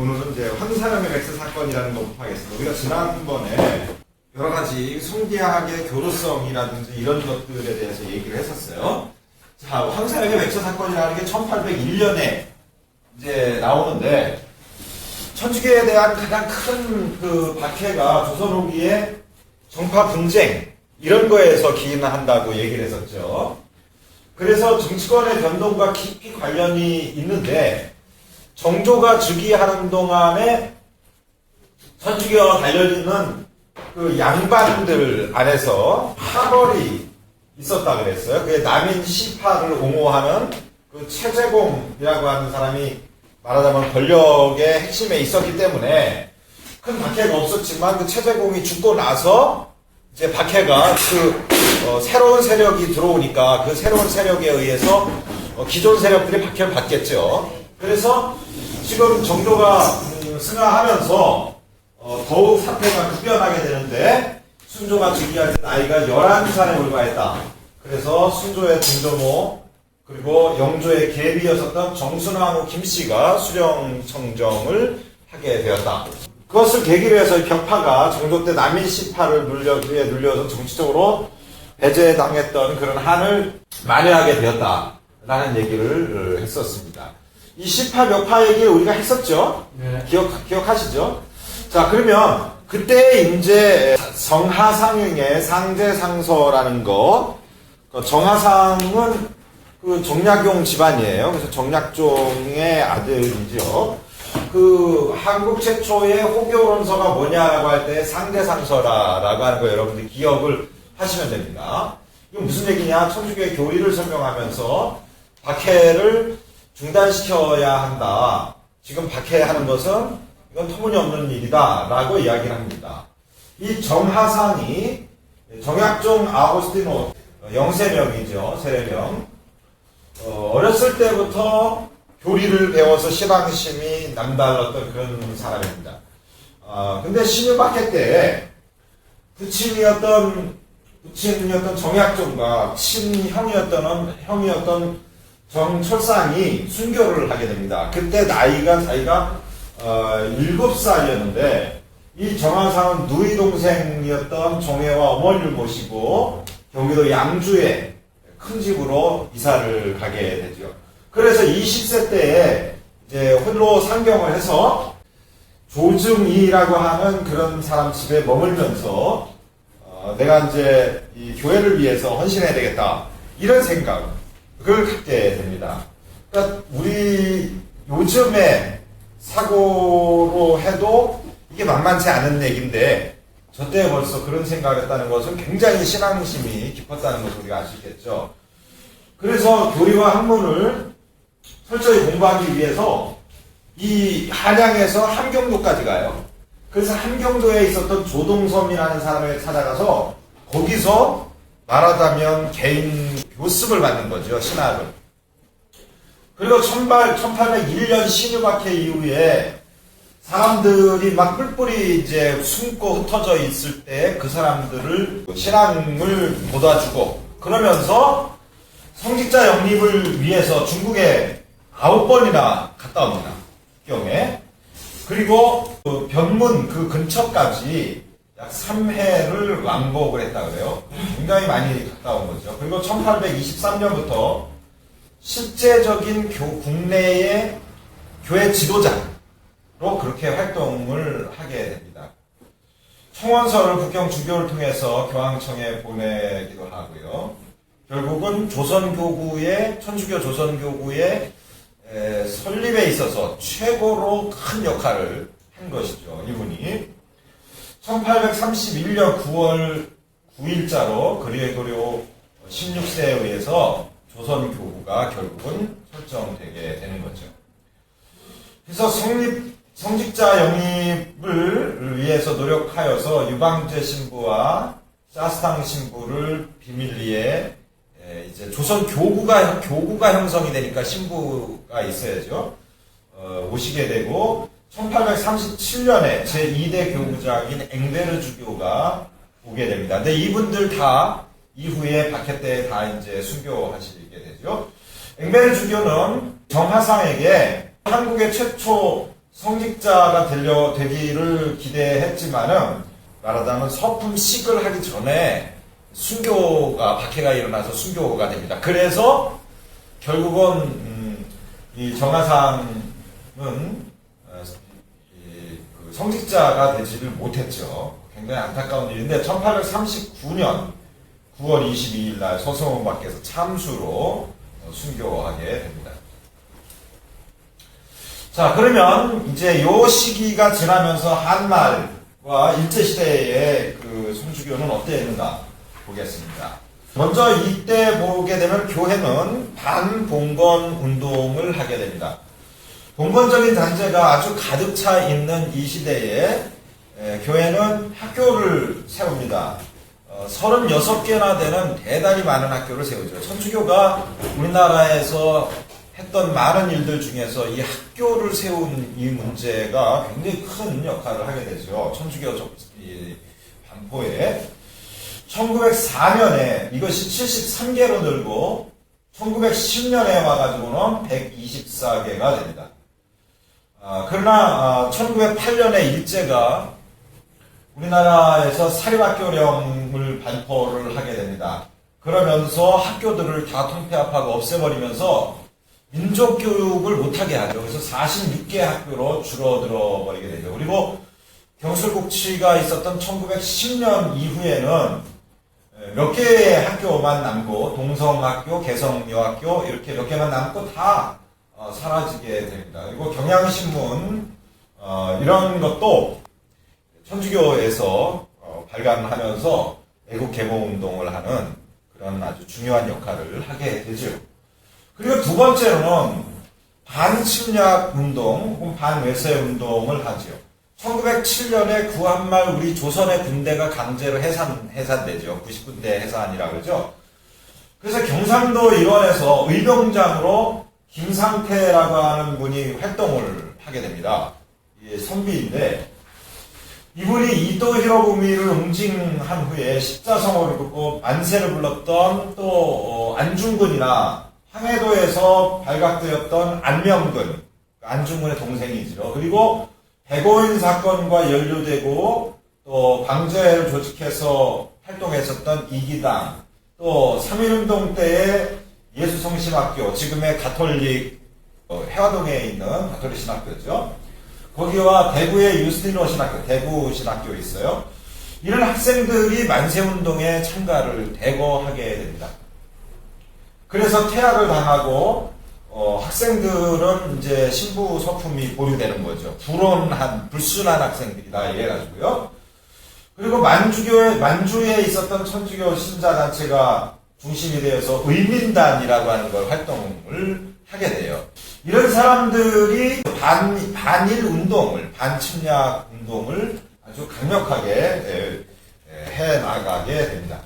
오늘은 이제 황사령의 맥스 사건이라는 것부터 하겠습니다. 우리가 지난번에 여러 가지 성리학의 교도성이라든지 이런 것들에 대해서 얘기를 했었어요. 자, 황사령의 맥스 사건이라는 게 1801년에 이제 나오는데, 천주교에 대한 가장 큰 그 박해가 조선 후기의 정파 분쟁, 이런 거에서 기인한다고 얘기를 했었죠. 그래서 정치권의 변동과 깊이 관련이 있는데, 정조가 즉위하는 동안에 천주교와 관련있는 그 양반들 안에서 파벌이 있었다 그랬어요. 그게 남인 시파를 옹호하는 그 최재공이라고 하는 사람이 말하자면 권력의 핵심에 있었기 때문에 큰 박해가 없었지만, 그 최재공이 죽고 나서 이제 박해가 새로운 세력이 들어오니까 그 새로운 세력에 의해서 기존 세력들이 박해를 받겠죠. 그래서 지금 정조가 승하하면서 더욱 사태가 급변하게 되는데, 순조가 즉위할 때 나이가 11살에 불과했다. 그래서 순조의 동정호 그리고 영조의 계비였었던 정순왕후 김씨가 수령청정을 하게 되었다. 그것을 계기로 해서 벽파가 정조 때 남인시파를 눌려서 정치적으로 배제당했던 그런 한을 만회하게 되었다라는 얘기를 했었습니다. 이 시파 벽파 얘기를 우리가 했었죠? 네. 기억하시죠? 자, 그러면 그때 이제 정하상의 상제상서라는 거, 정하상은 그 정약용 집안이에요. 그래서 정약종의 아들이죠. 그 한국 최초의 호교론서가 뭐냐라고 할 때 상제상서라고 하는 거 여러분들 기억을 하시면 됩니다. 이건 무슨 얘기냐? 천주교의 교리를 설명하면서 박해를 중단시켜야 한다. 지금 박해하는 것은 이건 터무니없는 일이다 라고 이야기를 합니다. 이 정하상이 정약종 아고스티노 영세명이죠. 세례명. 어렸을 때부터 교리를 배워서 신앙심이 남달랐던 그런 사람입니다. 근데 신유박해 때 부친이었던 정약종과 친형이었던 정철상이 순교를 하게 됩니다. 그때 나이가 자기가 7살이었는데, 이 정하상은 누이 동생이었던 정혜와 어머니를 모시고 경기도 양주에 큰 집으로 이사를 가게 되죠. 그래서 20세 때에 이제 홀로 상경을 해서 조증이라고 하는 그런 사람 집에 머물면서 내가 이제 이 교회를 위해서 헌신해야 되겠다, 이런 생각을 갖게 됩니다. 그러니까 우리 요즘에 사고로 해도 이게 만만치 않은 얘기인데, 저 때 벌써 그런 생각을 했다는 것은 굉장히 신앙심이 깊었다는 것을 우리가 알 수 있겠죠. 그래서 교리와 학문을 철저히 공부하기 위해서 이 한양에서 함경도까지 가요. 그래서 함경도에 있었던 조동섬이라는 사람을 찾아가서 거기서 말하자면 개인 교습을 받는 거죠. 신학을. 그리고 1801년 신유박해 이후에 사람들이 막 뿔뿔이 이제 숨고 흩어져 있을 때 그 사람들을 신앙을 보다주고, 그러면서 성직자 영립을 위해서 중국에 9번이나 갔다 옵니다. 경에. 그리고 그 변문 그 근처까지 약 3회를 왕복을 했다 그래요. 굉장히 많이 갔다 온 거죠. 그리고 1823년부터 실제적인 국내의 교회 지도자로 그렇게 활동을 하게 됩니다. 청원서를 국경 주교를 통해서 교황청에 보내기도 하고요. 결국은 천주교 조선교구의 설립에 있어서 최고로 큰 역할을 한 것이죠. 이분이 1831년 9월 9일자로 그리고리오 16세에 의해서 조선교구가 결국은 설정되게 되는 거죠. 그래서 성직자 영입을 위해서 노력하여서 유방죄 신부와 샤스탕 신부를 비밀리에 이제 조선 교구가 형성이 되니까 신부가 있어야죠. 오시게 되고 1837년에 제2대 교구장인 앵베르 주교가 오게 됩니다. 근데 이분들 다 이후에 박해 때 다 이제 순교하시게 되죠. 앵베르 주교는 정하상에게 한국의 최초 성직자가 되기를 기대했지만은 말하자면 서품식을 하기 전에 박해가 일어나서 순교가 됩니다. 그래서 결국은 이 정하상은 그 성직자가 되지를 못했죠. 굉장히 안타까운 일인데 1839년 9월 22일 날 서승원 밖에서 참수로 순교하게 됩니다. 자, 그러면 이제 요 시기가 지나면서 한말과 일제시대의 그 성수교는 어땠는가 보겠습니다. 먼저 이때 보게 되면 교회는 반봉건 운동을 하게 됩니다. 봉건적인 잔재가 아주 가득 차 있는 이 시대에 교회는 학교를 세웁니다. 36개나 되는 대단히 많은 학교를 세우죠. 천주교가 우리나라에서 했던 많은 일들 중에서 이 학교를 세운 이 문제가 굉장히 큰 역할을 하게 되죠. 천주교 반포에 1904년에 이것이 73개로 늘고 1910년에 와가지고는 124개가 됩니다. 그러나 1908년에 일제가 우리나라에서 사립학교령을 발표를 하게 됩니다. 그러면서 학교들을 다 통폐합하고 없애버리면서 민족교육을 못하게 하죠. 그래서 46개 학교로 줄어들어 버리게 되죠. 그리고 경술국치가 있었던 1910년 이후에는 몇 개의 학교만 남고 동성학교, 개성여학교 이렇게 몇 개만 남고 다 사라지게 됩니다. 그리고 경향신문 이런 것도 천주교에서 발간하면서 애국개모운동을 하는 그런 아주 중요한 역할을 하게 되죠. 그리고 두 번째로는 반침략운동 혹은 반외세운동을 하죠. 1907년에 구한말 우리 조선의 군대가 강제로 해산되죠. 90군대 해산이라고 그러죠. 그래서 경상도 일원에서 의병장으로 김상태라고 하는 분이 활동을 하게 됩니다. 선비인데 이분이 이토 히로부미를 응징한 후에 십자성어를 긋고 만세를 불렀던 또 안중근이나 황해도에서 발각되었던 안명근, 안중근의 동생이죠. 그리고 백오인 사건과 연루되고 또 방제를 조직해서 활동했었던 이기당, 또 3.1운동 때의 예수성심학교, 지금의 가톨릭 해화동에 있는 가톨릭 신학교죠. 거기와 대구의 유스티노 신학교, 대구 신학교 있어요. 이런 학생들이 만세운동에 참가를 대거하게 됩니다. 그래서 퇴학을 당하고 학생들은 이제 신부 서품이 보류되는 거죠. 불순한 학생들이다 이래가지고요. 그리고 만주에 있었던 천주교 신자단체가 중심이 되어서 의민단이라고 하는 걸 활동을 하게 돼요. 이런 사람들이 반일 운동을, 반침략 운동을 아주 강력하게 해 나가게 됩니다.